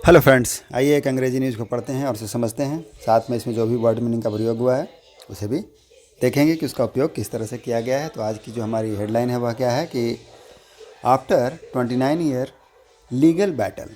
Hello friends, आइए एक अंग्रेजी न्यूज़ को पढ़ते हैं और उसे समझते हैं। साथ में इसमें जो भी वर्ड मीनिंग का प्रयोग हुआ है उसे भी देखेंगे कि उसका उपयोग किस तरह से किया गया है। तो आज की जो हमारी हेडलाइन है वह क्या है कि after 29 year legal battle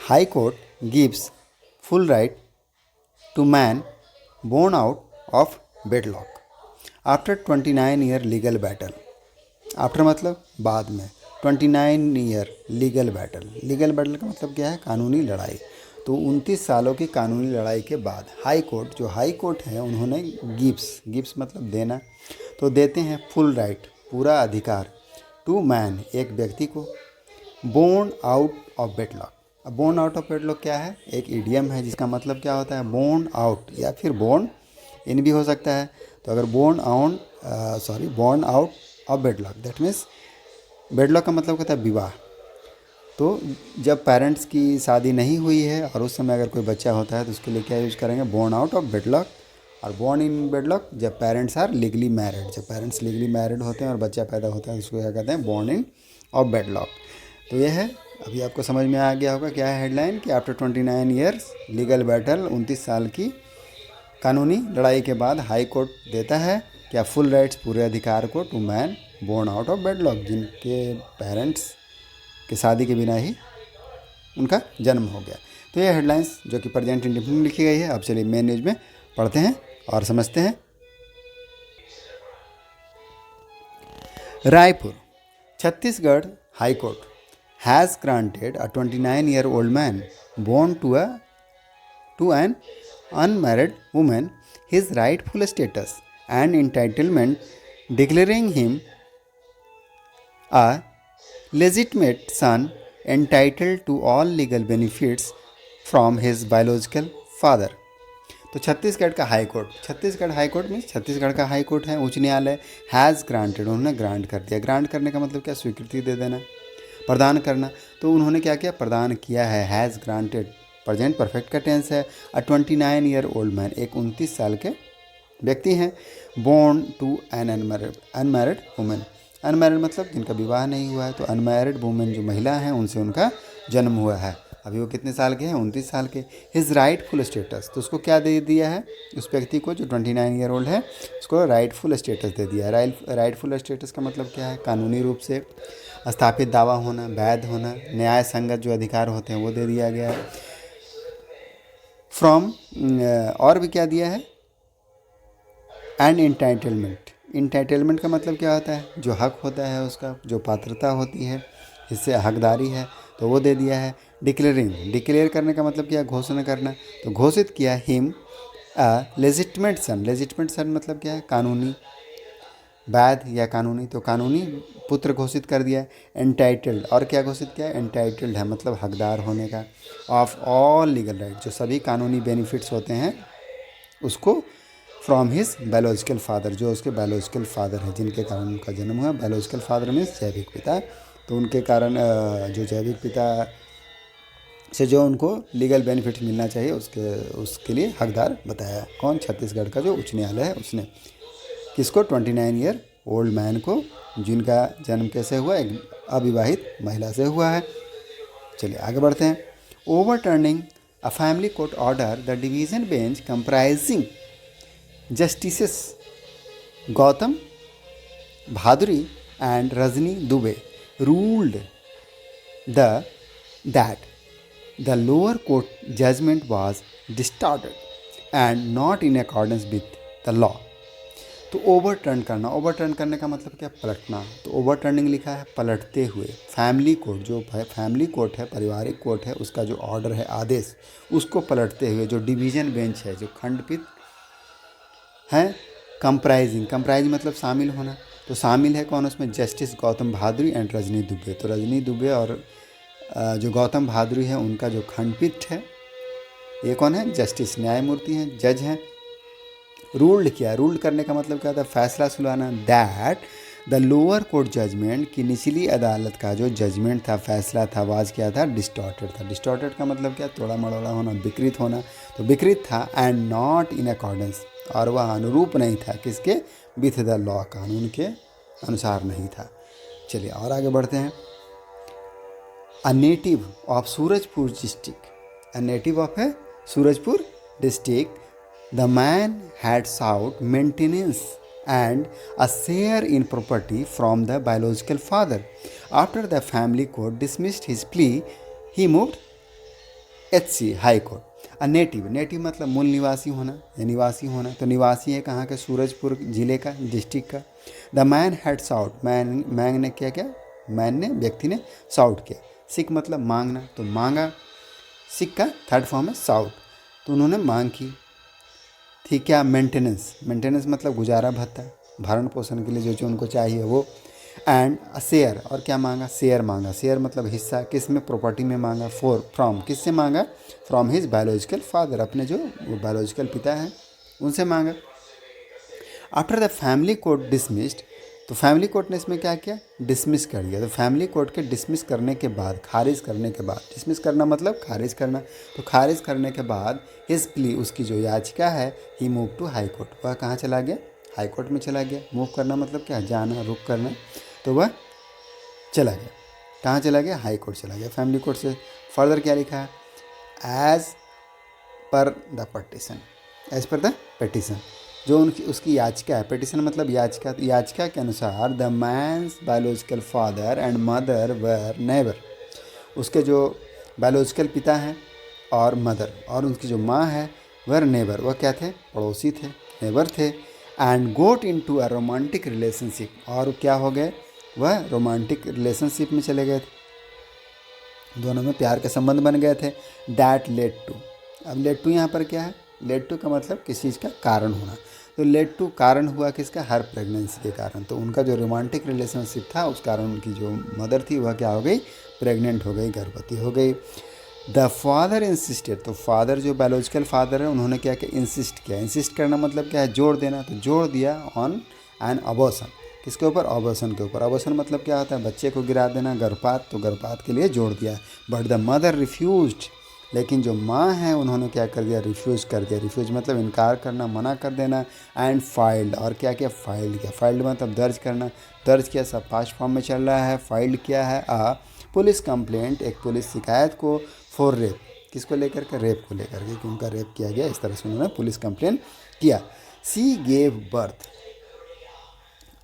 high court gives full right to man born out of wedlock. After 29 year legal battle, after मतलब बाद में, 29 ईयर लीगल बैटल का मतलब क्या है? कानूनी लड़ाई। तो 29 सालों की कानूनी लड़ाई के बाद हाई कोर्ट, जो हाई कोर्ट है, उन्होंने गिव्स मतलब देना, तो देते हैं फुल राइट, पूरा अधिकार, टू मैन, एक व्यक्ति को, बोर्न आउट ऑफ वेडलॉक। अब बोर्न आउट ऑफ वेडलॉक क्या है? एक इडियम है जिसका मतलब क्या होता है? बोर्न आउट या फिर बोर्न इन भी हो सकता है। तो अगर born out of wedlock, that means wedlock का मतलब होता है विवाह। तो जब पेरेंट्स की शादी नहीं हुई है और उस समय अगर कोई बच्चा होता है तो उसके लिए क्या यूज़ करेंगे? Born out of wedlock. और बोर्न इन वेडलॉक जब पेरेंट्स आर लीगली मैरिड, जब पेरेंट्स लीगली मैरिड होते हैं और बच्चा पैदा होता है उसको क्या कहते हैं? Born in of wedlock. तो ये है, अभी आपको समझ में आ गया होगा क्या है हेडलाइन कि आफ्टर 29 ईयर्स लीगल बैटल, 29 साल की कानूनी लड़ाई के बाद हाई कोर्ट देता है क्या? फुल राइट्स, पूरे अधिकार को, to man born out of wedlock, जिनके पेरेंट्स के शादी के बिना ही उनका जन्म हो गया। तो ये हेडलाइंस जो कि प्रेजेंट इंडेफिनिट लिखी गई है। अब चलिए मेन न्यूज में पढ़ते हैं और समझते हैं। Raipur, Chhattisgarh high court has granted a 29-year-old man born to an unmarried woman his rightful status and entitlement, declaring him a legitimate son entitled to all legal benefits from his biological father। तो छत्तीसगढ़ का high court, Chhattisgarh high court means Chhattisgarh का high court है, उच्च न्यायालय, has granted, उन्होंने grant कर दिया। Grant करने का मतलब क्या? स्वीकृति दे देना, प्रदान करना। तो उन्होंने क्या किया? प्रदान किया है। हैज़ ग्रांटेड प्रेजेंट परफेक्ट का टेंस है। अ 29-year-old मैन, एक 29 साल के व्यक्ति हैं। Born to an unmarried women, unmarried मतलब जिनका विवाह नहीं हुआ है। तो अनमैरिड वुमेन जो महिला हैं उनसे उनका जन्म हुआ है। अभी वो कितने साल के हैं? 29 साल के। हिज राइटफुल स्टेटस, तो उसको क्या दे दिया है? उस व्यक्ति को जो 29-year-old है उसको राइटफुल स्टेटस दे दिया है। राइटफुल स्टेटस का मतलब क्या है? कानूनी रूप से स्थापित दावा होना, वैध होना, न्याय संगत जो अधिकार होते हैं वो दे दिया गया है। फ्रॉम, और भी क्या दिया है? एंड इंटाइटलमेंट, इंटाइटलमेंट का मतलब क्या होता है? जो हक होता है उसका, जो पात्रता होती है, इससे हकदारी है, तो वो दे दिया है। डिक्लेयरिंग, डिक्लेयर करने का मतलब क्या? घोषणा करना। तो घोषित किया him a legitimate son, legitimate son मतलब क्या है? कानूनी, वैध या कानूनी, तो कानूनी पुत्र घोषित कर दिया। एंटाइटल्ड, और क्या घोषित किया? एंटाइटल्ड है मतलब हकदार होने का। ऑफ ऑल लीगल राइट, जो सभी कानूनी बेनिफिट्स होते हैं उसको, फ्रॉम हिज बायोलॉजिकल फादर, जो उसके बायोलॉजिकल फादर हैं, जिनके कारण उनका जन्म हुआ। बायोलॉजिकल फादर मीन्स जैविक पिता। तो उनके कारण जो जैविक पिता से जो उनको लीगल बेनिफिट मिलना चाहिए उसके लिए हकदार बताया। कौन? छत्तीसगढ़ का जो उच्च न्यायालय है उसने। किसको? 29-year-old मैन को, जिनका जन्म कैसे हुआ? एक अविवाहित महिला से हुआ है। चलिए आगे बढ़ते हैं। Overturning a family court order, the division bench comprising justices Gautam Bhaduri and Rajni Dubey ruled that the lower court judgment was distorted and not in accordance with the law। तो ओवरटर्न करना, ओवरटर्न करने का मतलब क्या? पलटना। तो ओवरटर्निंग लिखा है पलटते हुए। फैमिली कोर्ट, जो फैमिली कोर्ट है, पारिवारिक कोर्ट है, उसका जो ऑर्डर है, आदेश, उसको पलटते हुए जो डिवीजन बेंच है, जो खंडपीठ है, कंप्राइजिंग, कंप्राइज मतलब शामिल होना, तो शामिल है कौन उसमें? Justice Gautam Bhaduri and Rajni Dubey. तो रजनी दुबे और जो गौतम भादुरी है उनका जो खंडपीठ है, ये कौन है? जस्टिस, न्यायमूर्ति हैं, जज हैं। रूल्ड किया, रूल्ड करने का मतलब क्या था? फैसला सुनाना। That the lower court judgment, की निचली अदालत का जो जजमेंट था, फैसला था, आवाज़ क्या था? डिस्टॉर्टेड था। डिस्टॉर्टेड का मतलब क्या? तोड़ा मड़ोड़ा होना, विकृत होना। तो विकृत था, एंड नॉट इन अकॉर्डेंस, और वह अनुरूप नहीं था किसके? विथ द लॉ, कानून के अनुसार नहीं था। चलिए और आगे बढ़ते हैं। a native of Surajpur district. A native of a Surajpur district, the man had sought maintenance and a share in property from the biological father. After the family court dismissed his plea, he moved HC high court. A native मतलब मूल निवासी होना या निवासी होना, तो निवासी है कहाँ के, सूरजपुर जिले का, डिस्ट्रिक्ट का। The man had sought, man ने क्या किया, मैन ने, व्यक्ति ने साउट किया। सिक मतलब मांगना, तो मांगा, सिक का थर्ड फॉर्म है साउट, तो उन्होंने मांग की। ठीक, क्या, मेंटेनेंस मतलब गुजारा भत्ता, भरण पोषण के लिए जो जो उनको चाहिए वो। एंड शेयर, और क्या मांगा, शेयर मांगा। शेयर मतलब हिस्सा, किस में, प्रॉपर्टी में मांगा। फ्रॉम किससे मांगा, फ्रॉम हिज बायोलॉजिकल फादर, अपने जो बायोलॉजिकल पिता हैं उनसे मांगा। After the family court dismissed, तो फैमिली कोर्ट ने इसमें क्या किया, डिसमिस कर दिया। तो फैमिली कोर्ट के डिसमिस करने के बाद, खारिज करने के बाद, डिसमिस करना मतलब खारिज करना, तो खारिज करने के बाद हिज प्ली, उसकी जो याचिका है, ही मूव टू हाई कोर्ट, वह कहाँ चला गया, हाई कोर्ट में चला गया। मूव करना मतलब क्या, जाना, रुक करना, तो वह चला गया, कहाँ चला गया, हाई कोर्ट चला गया। फैमिली कोर्ट से फर्दर क्या लिखा है, as per the petition, as per the petition, जो उसकी याचिका है, पिटिशन मतलब याचिका, याचिका के अनुसार the man's biological father and mother were neighbour, उसके जो बायोलॉजिकल पिता हैं और मदर, और उनकी जो माँ है, वर नेबर, वह क्या थे, पड़ोसी थे, नेबर थे। And got into a romantic relationship, और क्या हो गए, वह रोमांटिक रिलेशनशिप में चले गए थे, दोनों में प्यार के संबंध बन गए थे। दैट लेड टू, अब लेड टू यहाँ पर क्या है, लेड टू का मतलब किसी चीज़ का कारण होना, तो लेड टू कारण हुआ किसका, हर प्रेगनेंसी के कारण। तो उनका जो रोमांटिक रिलेशनशिप था उस कारण उनकी जो मदर थी वह क्या हो गई, प्रेग्नेंट हो गई, गर्भवती हो गई। द फादर इंसिस्टेड, तो फादर जो बायोलॉजिकल फादर है उन्होंने क्या किया, इंसिस्ट किया। इंसिस्ट करना मतलब क्या है, जोर देना, तो जोर दिया ऑन एन अबॉर्शन, किसके ऊपर, अबॉर्शन के ऊपर। अबॉर्शन मतलब क्या होता है, बच्चे को गिरा देना, गर्भपात, तो गर्भपात के लिए जोर दिया। बट द मदर रिफ्यूज्ड, लेकिन जो माँ है उन्होंने क्या कर दिया, रिफ्यूज़ कर दिया। रिफ्यूज मतलब इनकार करना, मना कर देना। एंड फाइल्ड, और क्या किया, फाइल्ड किया। फाइल्ड मतलब दर्ज करना, दर्ज किया, सब पास्ट फॉर्म में चल रहा है। फाइल्ड किया है आ पुलिस कंप्लेंट, एक पुलिस शिकायत को, फॉर रेप, किसको लेकर के, रेप को लेकर के, कि उनका रेप किया गया, इस तरह से उन्होंने पुलिस कंप्लेंट किया। सी गेव बर्थ,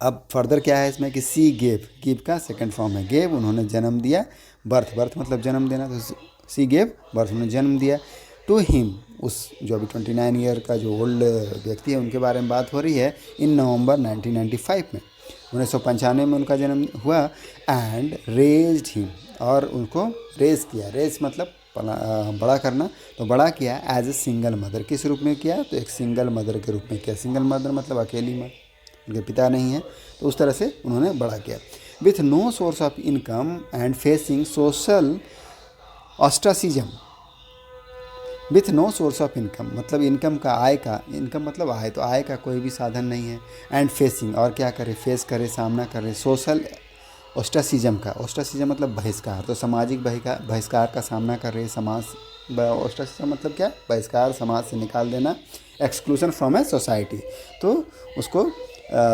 अब फर्दर क्या है इसमें कि सी गेव, गिव का सेकंड फॉर्म है गेव, उन्होंने जन्म दिया। बर्थ, बर्थ मतलब जन्म देना, तो सी गेव बर्थ, उन्होंने जन्म दिया। टू हिम, उस जो अभी 29 ईयर का जो ओल्ड व्यक्ति है उनके बारे में बात हो रही है। इन नवंबर 1995 में, 1995 में उनका जन्म हुआ। एंड रेज्ड हिम, और उनको रेज किया, रेज मतलब बड़ा करना, तो बड़ा किया एज ए सिंगल मदर, किस रूप में किया, तो एक सिंगल मदर के रूप में किया। सिंगल मदर मतलब अकेली माँ, उनके पिता नहीं है, तो उस तरह से उन्होंने बड़ा किया। With no source of income and facing social ostracism, with no source of income मतलब इनकम का, आय का, इनकम मतलब आय, तो आय का कोई भी साधन नहीं है। एंड फेसिंग, और क्या करे, फेस करे, सामना करे, सोशल ऑस्ट्रासिज्म का, ऑस्ट्रासिज्म मतलब बहिष्कार, तो सामाजिक बहिष्कार का सामना कर रहे, समाज, ऑस्ट्रासिज्म मतलब क्या, बहिष्कार, समाज से निकाल देना, एक्सक्लूजन फ्रॉम ए सोसाइटी, तो उसको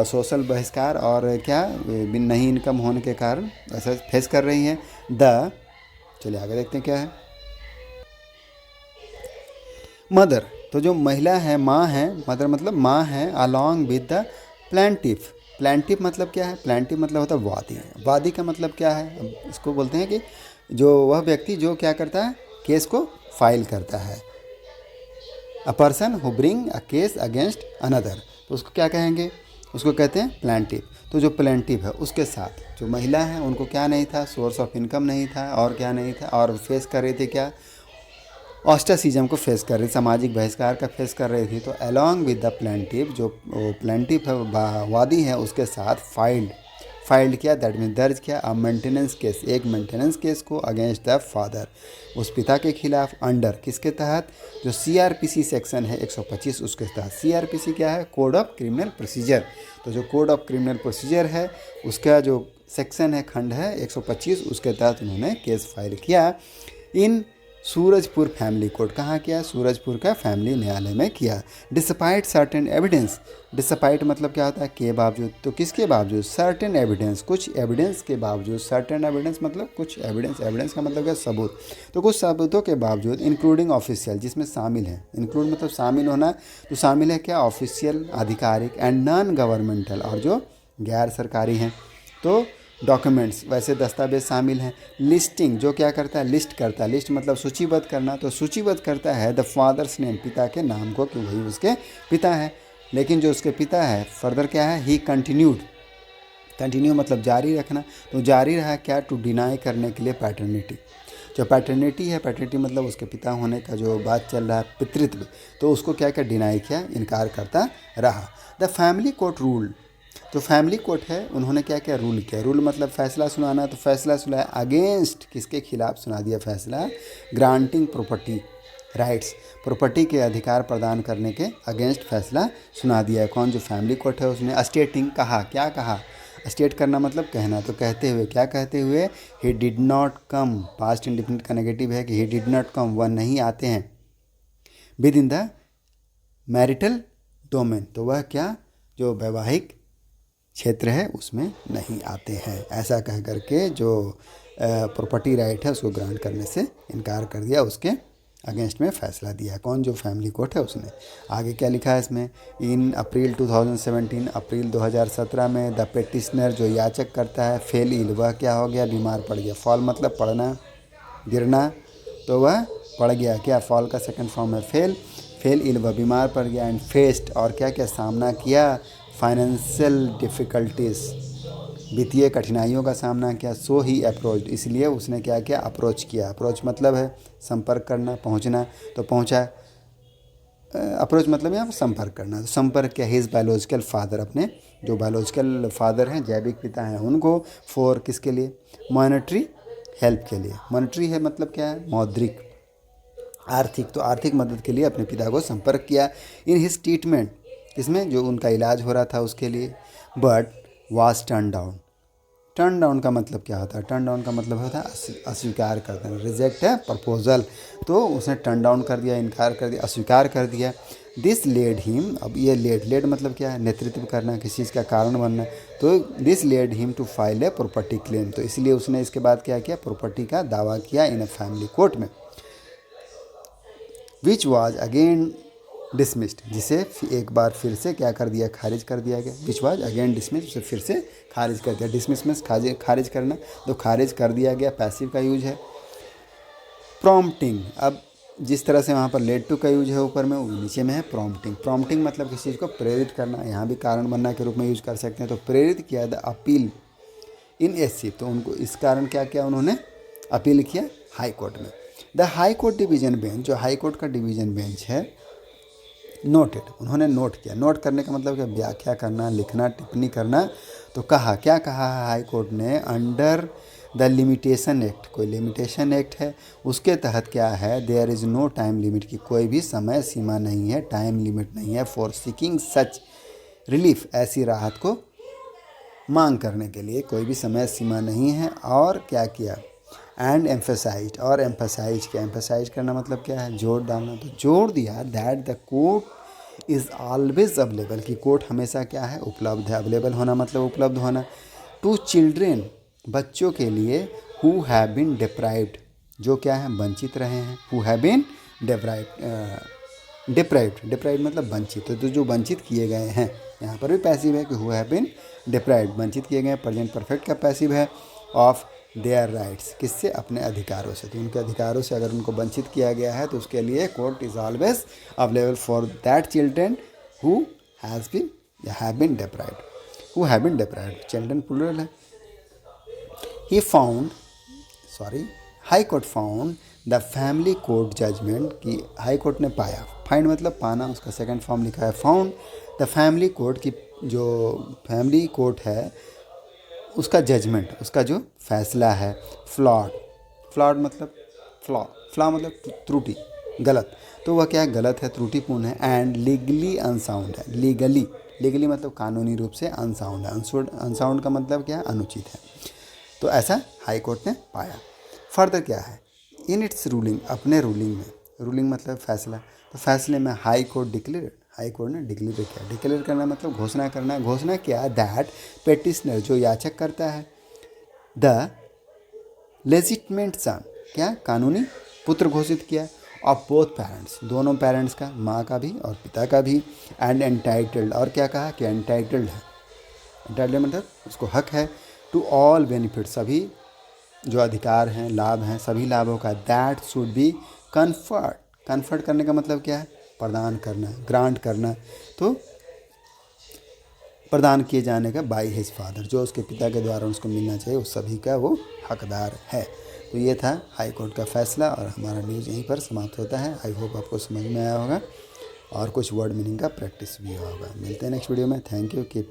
सोशल बहिष्कार और क्या, नहीं इनकम होने के कारण ऐसा फेस कर रही हैं। द, चलिए आगे देखते हैं क्या है। मदर, तो जो महिला है, माँ है, मदर मतलब माँ है, along with the plaintiff, plaintiff मतलब क्या है, प्लांटिफ मतलब होता है वादी। वादी का मतलब क्या है, अब इसको बोलते हैं कि जो वह व्यक्ति जो क्या करता है, केस को फाइल करता है। A person who bring a case against another, तो उसको क्या कहेंगे, उसको कहते हैं प्लांटिफ। तो जो प्लांटिफ है उसके साथ जो महिला है उनको क्या नहीं था, सोर्स ऑफ इनकम नहीं था, और क्या नहीं था, और फेस कर रही थी क्या, ऑस्ट्रासिज्म को फेस कर रही, सामाजिक बहिष्कार का फेस कर रही थी। तो अलॉन्ग विद द प्लांटिफ, जो प्लांटिफ है, वादी है, उसके साथ फाइल्ड किया, दैट मीन दर्ज किया, अ मेंटेनेंस केस, एक मेंटेनेंस केस को अगेंस्ट द फादर, उस पिता के खिलाफ, अंडर किसके तहत, जो सीआरपीसी सेक्शन है 125 उसके तहत। सीआरपीसी क्या है, कोड ऑफ क्रिमिनल प्रोसीजर, तो जो कोड ऑफ क्रिमिनल प्रोसीजर है उसका जो सेक्शन है, खंड है 125, उसके तहत उन्होंने केस फाइल किया। इन सूरजपुर फैमिली कोर्ट कहाँ किया? सूरजपुर का फैमिली न्यायालय में किया। डिस्पाइट सर्टेन एविडेंस, डिस्पाइट मतलब क्या होता है? के बावजूद। तो किसके बावजूद? सर्टेन एविडेंस, कुछ एविडेंस के बावजूद। सर्टेन एविडेंस मतलब कुछ एविडेंस, एविडेंस का मतलब क्या? सबूत। तो कुछ सबूतों के बावजूद, इंक्लूडिंग ऑफिशियल, जिसमें शामिल है, इंक्लूड मतलब शामिल होना, तो शामिल है क्या? ऑफिशियल, आधिकारिक, एंड नॉन गवर्नमेंटल, और जो गैर सरकारी हैं। तो डॉक्यूमेंट्स, वैसे दस्तावेज शामिल हैं। लिस्टिंग, जो क्या करता है? लिस्ट करता है। लिस्ट मतलब सूचीबद्ध करना, तो सूचीबद्ध करता है द फादर्स नेम, पिता के नाम को, कि वही उसके पिता है। लेकिन जो उसके पिता है, फर्दर क्या है? ही कंटिन्यूड, कंटिन्यू मतलब जारी रखना, तो जारी रहा क्या? टू डिनाई, करने के लिए पैटर्निटी। जो पैटर्निटी है, पैटर्निटी मतलब उसके पिता होने का जो बात चल रहा है, पितृत्व, तो उसको क्या क्या डिनाई किया, इनकार करता रहा। द फैमिली कोर्ट रूल, तो फैमिली कोर्ट है, उन्होंने क्या क्या रूल किया? रूल मतलब फैसला सुनाना, तो फैसला सुनाया अगेंस्ट, किसके खिलाफ सुना दिया फैसला? ग्रांटिंग प्रॉपर्टी राइट्स, प्रॉपर्टी के अधिकार प्रदान करने के अगेंस्ट फैसला सुना दिया है। कौन? जो फैमिली कोर्ट है उसने। स्टेटिंग, कहा, क्या कहा? स्टेट करना मतलब कहना, तो कहते हुए, क्या कहते हुए? He did not come, past indefinite का नेगेटिव है कि ही डिड नॉट कम, वह नहीं आते हैं, with in the marital domain, तो वह क्या? जो वैवाहिक क्षेत्र है उसमें नहीं आते हैं। ऐसा कह करके जो प्रॉपर्टी राइट है उसको ग्रांट करने से इनकार कर दिया, उसके अगेंस्ट में फैसला दिया। कौन? जो फैमिली कोर्ट है उसने। आगे क्या लिखा है इसमें? इन अप्रैल 2017, अप्रैल 2017 में द पेटिशनर, जो याचक करता है, फेल इल, वह क्या हो गया? बीमार पड़ गया। फॉल मतलब पड़ना, गिरना, तो वह पड़ गया। क्या? फॉल का सेकंड फॉर्म है फेल। फेल इल, वह बीमार पड़ गया। एंड फेस्ड, और क्या क्या सामना किया? फाइनेंशियल डिफ़िकल्टीज़, वित्तीय कठिनाइयों का सामना किया। सो ही अप्रोच, इसलिए उसने क्या किया? अप्रोच किया। अप्रोच मतलब है संपर्क करना, पहुंचना, तो पहुंचा। अप्रोच मतलब यहाँ पर संपर्क करना, तो संपर्क किया हिज बायोलॉजिकल फादर, अपने जो बायोलॉजिकल फादर हैं, जैविक पिता हैं, उनको। फॉर, किसके लिए? मॉनेटरी हेल्प के लिए। मॉनेटरी है मतलब क्या है? मौद्रिक, आर्थिक, तो आर्थिक मदद के लिए अपने पिता को संपर्क किया। इन हिज ट्रीटमेंट, इसमें जो उनका इलाज हो रहा था उसके लिए। But was turn down, turn down का मतलब क्या होता है? टर्न डाउन का मतलब होता है अस्वीकार कर देना, रिजेक्ट है प्रपोजल, तो उसने टर्न डाउन कर दिया, इनकार कर दिया, अस्वीकार कर दिया। दिस लेड हिम, अब ये लेड मतलब क्या है? नेतृत्व करना, किसी चीज़ का कारण बनना, तो this led him to file a property claim, तो इसलिए उसने इसके बाद क्या किया? प्रॉपर्टी का दावा किया इन अ फैमिली कोर्ट में, विच वॉज अगेन डिसमिस्ड, जिसे एक बार फिर से क्या कर दिया? खारिज कर दिया गया। विच वॉज अगेन डिसमिस्ड, उसे फिर से खारिज कर दिया। डिसमिस में खारिज करना, तो खारिज कर दिया गया, पैसिव का यूज है। प्रॉम्प्टिंग, अब जिस तरह से वहाँ पर लेड टू का यूज है ऊपर में, वो नीचे में है प्रॉम्प्टिंग। प्रॉम्प्टिंग मतलब किसी चीज़ को प्रेरित करना, यहाँ भी कारण बनना के रूप में यूज कर सकते हैं। तो प्रेरित किया द अपील इन एससी, तो उनको इस कारण क्या किया? उन्होंने अपील किया हाई कोर्ट में। The high court division bench, जो हाई कोर्ट का डिवीजन बेंच है, नोटेड, उन्होंने नोट किया। नोट करने का मतलब क्या? व्याख्या करना, लिखना, टिप्पणी करना। तो कहा, क्या कहा है हाई कोर्ट ने? अंडर द लिमिटेशन एक्ट, कोई लिमिटेशन एक्ट है, उसके तहत क्या है? There is no time limit, की कोई भी समय सीमा नहीं है, टाइम लिमिट नहीं है, फॉर सीकिंग सच रिलीफ, ऐसी राहत को मांग करने के लिए कोई भी समय सीमा नहीं है। और क्या किया? एंड एम्फेसाइज, और एम्फेसाइज किया। एम्फेसाइज करना मतलब क्या है? जोर डालना, तो जोर दिया that the court is always available, कि कोर्ट हमेशा क्या है? उपलब्ध है। अवेलेबल होना मतलब उपलब्ध होना। टू चिल्ड्रेन, बच्चों के लिए, हु हैव बीन डिप्राइव्ड, जो क्या है? वंचित रहे हैं। हु हैव बीन डिप्राइव्ड मतलब वंचित, तो जो वंचित किए गए हैं, यहाँ पर भी पैसिव है कि हु हैव बीन डिप्राइव्ड, वंचित किए गए हैं। प्रेजेंट परफेक्ट का पैसिव है। ऑफ देयर राइट्स, किससे? अपने अधिकारों से, तो उनके अधिकारों से अगर उनको वंचित किया गया है, तो उसके लिए court is always available for that children who has been या have been deprived. Who have been deprived, children plural है। He found, sorry, high court found the family court judgment, की हाई कोर्ट ने पाया। Find मतलब पाना, उसका second form लिखा है फाउंड। द फैमिली कोर्ट की, जो फैमिली कोर्ट है उसका जजमेंट, उसका जो फैसला है, फ्लॉड मतलब फ्लॉ मतलब त्रुटि, गलत, तो वह क्या है? गलत है, त्रुटिपूर्ण है। एंड लीगली अनसाउंड है। लीगली मतलब कानूनी रूप से अनसाउंड है। अनसाउंड का मतलब क्या है? अनुचित है। तो ऐसा हाई कोर्ट ने पाया। फर्दर क्या है? इन इट्स रूलिंग, अपने रूलिंग में, रूलिंग मतलब फैसला, तो फैसले में high court declare, high court ने डिक्लेयर किया, डिक्लेयर करना मतलब घोषणा करना, घोषणा किया दैट पेटिशनर जो याचक करता है, द लेजिटमेट सन, क्या कानूनी पुत्र घोषित किया, ऑफ बोथ पेरेंट्स, दोनों पेरेंट्स का, माँ का भी और पिता का भी, एंड एंटाइटल्ड, और क्या कहा कि एंटाइटल्ड है, एंटाइटल्ड मतलब उसको हक है, टू ऑल बेनिफिट, सभी जो अधिकार हैं, लाभ हैं, सभी लाभों का, that should be conferred, conferred करने का मतलब क्या है, प्रदान करना, ग्रांट करना, तो प्रदान किए जाने का बाय हिज फादर, जो उसके पिता के द्वारा उसको मिलना चाहिए उस सभी का वो हकदार है। तो ये था हाई कोर्ट का फैसला और हमारा न्यूज़ यहीं पर समाप्त होता है। आई होप आपको समझ में आया होगा और कुछ वर्ड मीनिंग का प्रैक्टिस भी हुआ होगा। मिलते हैं नेक्स्ट वीडियो में। Thank you, keep